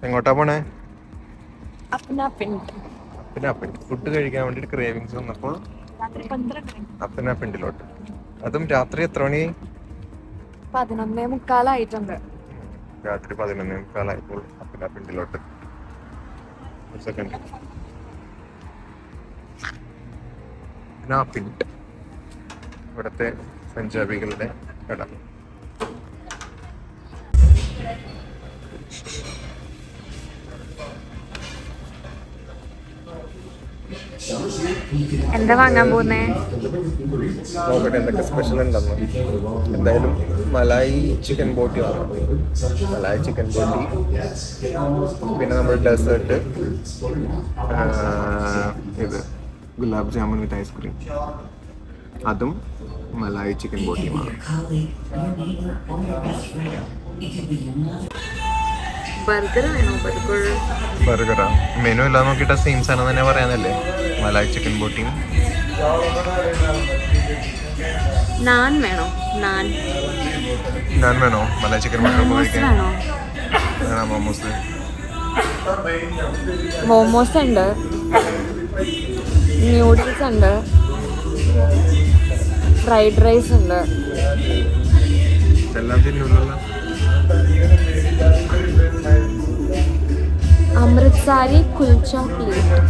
എങ്ങോട്ടാ പോണേ? ഫുഡ് കഴിക്കാൻ വേണ്ടിട്ട് ക്രേവിങ്സ് വന്നപ്പോൾ അപ്പനാപ്പിണ്ടിലോട്ട്. അതും രാത്രി എത്ര മണി? 11:45 രാത്രി 11:45 അപ്പനാപ്പിണ്ടിലോട്ട്. ഒരു സെക്കൻഡ്. അപ്പനാപ്പിണ്ട് ഇവിടുത്തെ പഞ്ചാബികളുടെ കട. എന്താ വാങ്ങാൻ പോകുന്നേ? നോക്കട്ടെ എന്തൊക്കെ സ്പെഷ്യൽ ഉണ്ടെന്ന്. എന്തായാലും മലായി ചിക്കൻ ബോട്ടി വാങ്ങാം. മലായി ചിക്കൻ ബോട്ടി, പിന്നെ നമ്മൾ ഡെസേർട്ട് ഇത് ഗുലാബ് ജാമുൻ വിത്ത് ഐസ്ക്രീം, അതും മലായി ചിക്കൻ ബോട്ടിയും വാങ്ങാം. ബർഗറാ? മെനു എല്ലാം നോക്കിയിട്ട് സെയിം സാധനം തന്നെ പറയാനല്ലേ. മലായി ചിക്കൻ ബോട്ടിയും. നാൻ വേണോ? നാൻ വേണോ? Malai chicken burger momos. മോമോസ് ഉണ്ട്, ന്യൂഡിൽസ് ഉണ്ട്, ഫ്രൈഡ് റൈസ് ഉണ്ട്. എല്ലാം തിന്നൂലല്ലോ. അമൃത്സാരി കുൽച്ച പ്ലേറ്റ്.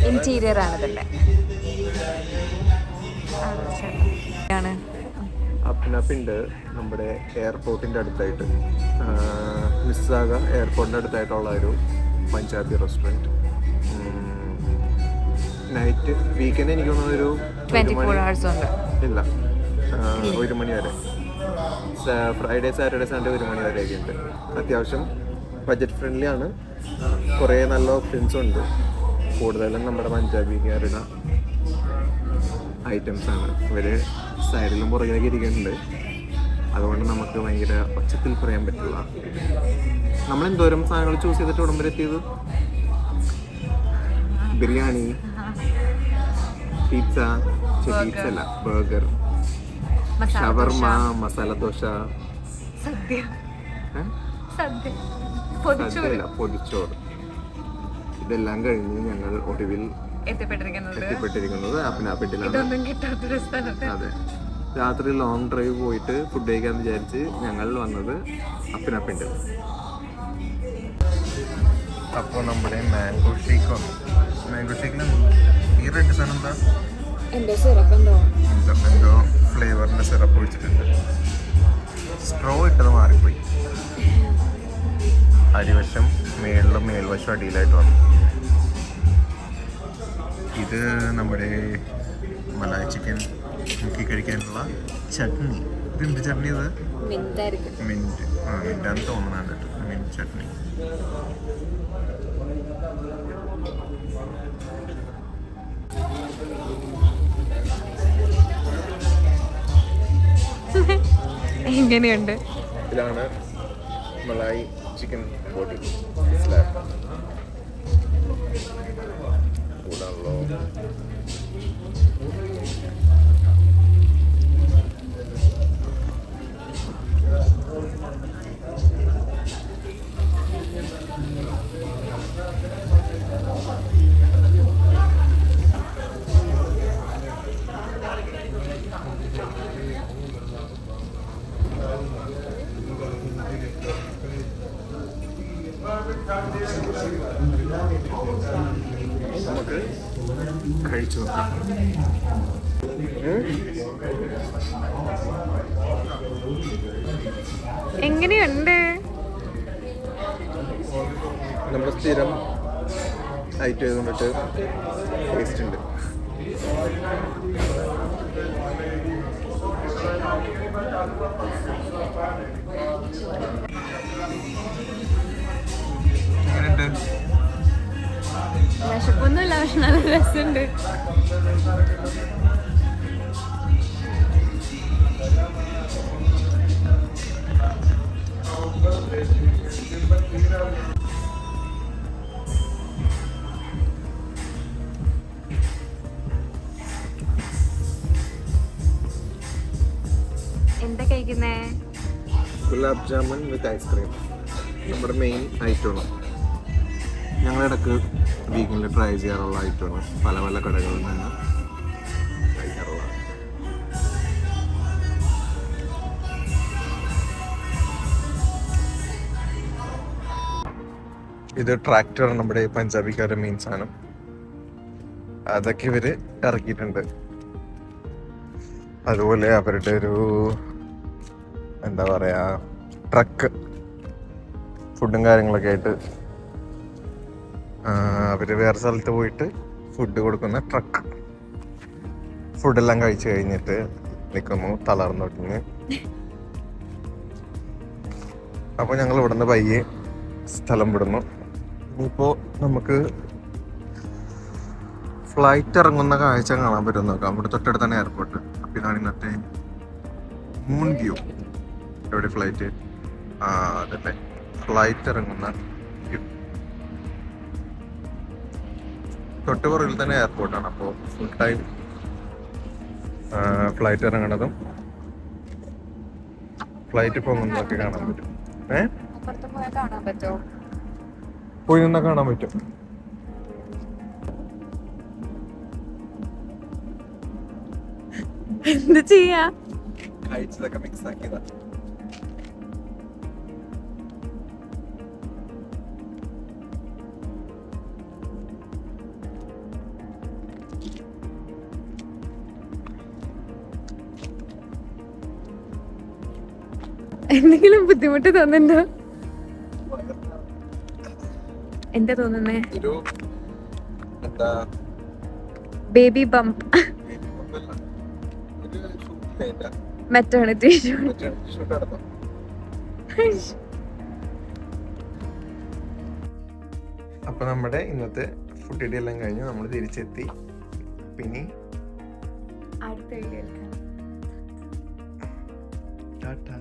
ഇന്റീരിയർ ആണ് ഇതിന്റെ. അപ്പനാപ്പിണ്ട് നമ്മുടെ എയർപോർട്ടിന്റെ അടുത്തായിട്ട്, മിസ്സാഗ എയർപോർട്ടിന്റെ അടുത്തായിട്ടുള്ള ഒരു പഞ്ചാബി റെസ്റ്റോറൻറ്റ്. നൈറ്റ് വീക്കെൻഡ് എനിക്ക് തോന്നുന്നത് ഒരു 24 hours ഉണ്ട്. ഇല്ല, 1 മണി വരെ. ഫ്രൈഡേ സാറ്റർഡേ സൺഡേ 1 മണി വരെയൊക്കെ ഉണ്ട്. അത്യാവശ്യം ബഡ്ജറ്റ് ഫ്രണ്ട്ലി ആണ്. കുറേ നല്ല ഓപ്ഷൻസും ഉണ്ട്. കൂടുതലും നമ്മുടെ പഞ്ചാബിക്കാരുടെ ഐറ്റംസ് ആണ്. ഇവർ സൈഡിലും പുറകിലേക്ക് ഇരിക്കുന്നുണ്ട്. അതുകൊണ്ട് നമുക്ക് ഭയങ്കര ഒച്ചത്തിൽ പറയാൻ പറ്റില്ല. നമ്മൾ എന്തോരം സാധനങ്ങൾ ചൂസ് ചെയ്തിട്ട് ഉടൻ വരെ എത്തിയത്. ബിരിയാണി, പിസ്സ, പിസ്സ അല്ല, ബർഗർ, ഷവർമ, മസാല ദോശ, പൊതിച്ചോറ്. ഇതെല്ലാം കഴിഞ്ഞ് ഞങ്ങൾ ഒടുവിൽ എത്തിപ്പെട്ടിരിക്കുന്നത് അപ്പനാപ്പിണ്ടിലാണ്. അതെ, രാത്രി ലോങ് ഡ്രൈവ് പോയിട്ട് ഫുഡ് കഴിക്കാന്ന് വിചാരിച്ച് ഞങ്ങൾ വന്നത് അപ്പനാപ്പിണ്ടിൽ. അപ്പോൾ നമ്മുടെ മാംഗോ ഷേക്ക് വന്നു. മാംഗോ ഷേക്കിൽ ഈ റെഡ് സാധനം എന്താ? എന്തോ ഫ്ലേവറിൻ്റെ സിറപ്പ് ഒഴിച്ചിട്ടുണ്ട്. സ്ട്രോ ഇട്ടത് മാറിപ്പോയി. അരിവശം മേളിലും മേൽവശം അടിയിലായിട്ട് വന്നു. ഇത് നമ്മുടെ മലായി ചിക്കൻ മുക്കി കഴിക്കാനുള്ള ചട്നി. ഇത് എന്ത് ചട്നി? ഇത് മിൻറ്റ്. മിൻറ്റാന്ന് തോന്നുന്നുണ്ട്. മിൻറ്റ് ചട്നി. എങ്ങനെയുണ്ട്? ഇതിലാണ് മലായി ചിക്കൻ ബോട്ടി സ്ലാബ്. കൂടാണല്ലോ. നമുക്ക് കഴിച്ചു നോക്കാം. എങ്ങനെയുണ്ട്? നമ്മുടെ സ്ഥിരം ഐറ്റം ചെയ്തുകൊണ്ടിട്ട് ടേസ്റ്റ് ഉണ്ട്. വിശപ്പൊന്നുമില്ല, പക്ഷെ നല്ല രസമുണ്ട്. എന്താ കഴിക്കുന്നേ? ഗുലാബ് ജാമുൻ വിത്ത് ഐസ്ക്രീം നമ്മുടെ മെയിൻ ഐറ്റമാണ്. ഞങ്ങളിടക്ക് വീക്കിൽ ട്രൈ ചെയ്യാറുള്ള ഐറ്റമാണ്. പല പല കടകളിൽ നിന്ന് കഴിക്കാറുള്ളത്. ഇത് ട്രാക്ടർ, നമ്മുടെ പഞ്ചാബിക്കാരുടെ മെയിൻ സാധനം. അതൊക്കെ ഇവര് ഇറക്കിയിട്ടുണ്ട്. അതുപോലെ അവരുടെ ഒരു എന്താ പറയാ ട്രക്ക്, ഫുഡും കാര്യങ്ങളൊക്കെ ആയിട്ട് അവര് വേറെ സ്ഥലത്ത് പോയിട്ട് ഫുഡ് കൊടുക്കുന്ന ട്രക്ക്. ഫുഡെല്ലാം കഴിച്ചു കഴിഞ്ഞിട്ട് നിൽക്കുന്നു തളർന്നൊട്ടിന്. അപ്പോൾ ഞങ്ങൾ ഇവിടുന്ന് പയ്യെ സ്ഥലം വിടുന്നു. ഇനിയിപ്പോൾ നമുക്ക് ഫ്ലൈറ്റ് ഇറങ്ങുന്ന കാഴ്ച കാണാൻ പറ്റും. നോക്കാം, ഇവിടെ തൊട്ടടുത്താണ് എയർപോർട്ട്. അപ്പം ഇതാണ് ഇന്നത്തെ മൂൺ വ്യൂ. എവിടെ ഫ്ലൈറ്റ്? അതല്ലേ ഫ്ലൈറ്റ് ഇറങ്ങുന്ന വ്യൂ. തൊട്ട് പുറകിൽ തന്നെ എയർപോർട്ടാണ്. അപ്പോൾ ഫുൾ ടൈം ഫ്ലൈറ്റ് ഇറങ്ങണതും ഫ്ലൈറ്റ് പോകുന്നതൊക്കെ കാണാൻ പറ്റും. കാണാൻ പറ്റുമോ? പോയി നിന്നാ കാണാൻ പറ്റും. എന്ത് ചെയ്യാ? കഴിച്ചതൊക്കെ മിക്സ് ആക്കിയതാ. എന്തെങ്കിലും ബുദ്ധിമുട്ട് തോന്നുന്നുണ്ടോ? എന്താ തോന്നുന്നേ? ഒരു എന്താ ബേബി ബംപ്. മെറ്റേണിറ്റി അപ്പൊ നമ്മുടെ ഇന്നത്തെ ഫുഡ് ഇടി എല്ലാം കഴിഞ്ഞ് നമ്മൾ തിരിച്ചെത്തി. പിന്നെ അടുത്ത വീഡിയോയിൽ ടാറ്റാ.